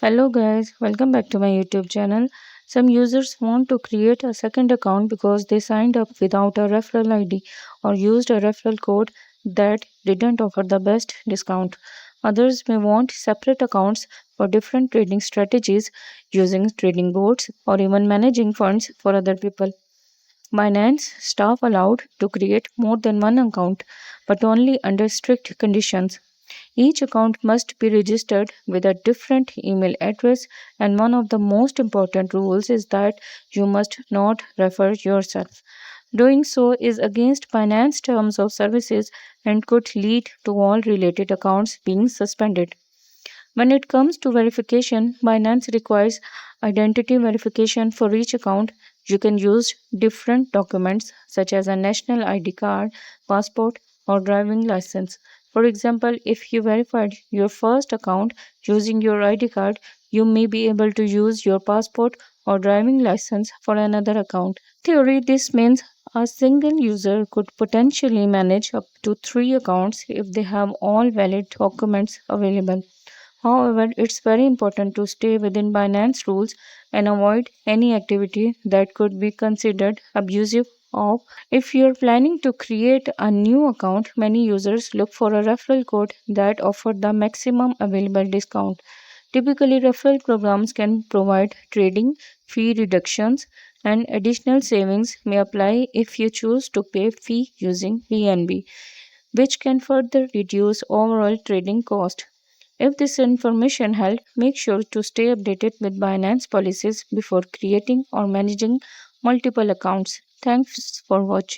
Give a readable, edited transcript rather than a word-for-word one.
Hello guys, welcome back to my YouTube channel. Some users want to create a second account because they signed up without a referral ID or used a referral code that didn't offer the best discount. Others may want separate accounts for different trading strategies, using trading boards, or even managing funds for other people. Binance staff allowed to create more than one account, but only under strict conditions. Each account must be registered with a different email address, and one of the most important rules is that you must not refer yourself. Doing so is against Binance terms of services and could lead to all related accounts being suspended. When it comes to verification, Binance requires identity verification for each account. You can use different documents such as a national ID card, passport, or driving license. For example, if you verified your first account using your ID card, you may be able to use your passport or driving license for another account. Theory, this means a single user could potentially manage up to three accounts if they have all valid documents available. However, it's very important to stay within Binance rules and avoid any activity that could be considered abusive of. If you're planning to create a new account, many users look for a referral code that offers the maximum available discount. Typically, referral programs can provide trading fee reductions and additional savings may apply if you choose to pay fee using BNB, which can further reduce overall trading cost. If this information helped, make sure to stay updated with Binance policies before creating or managing multiple accounts. Thanks for watching.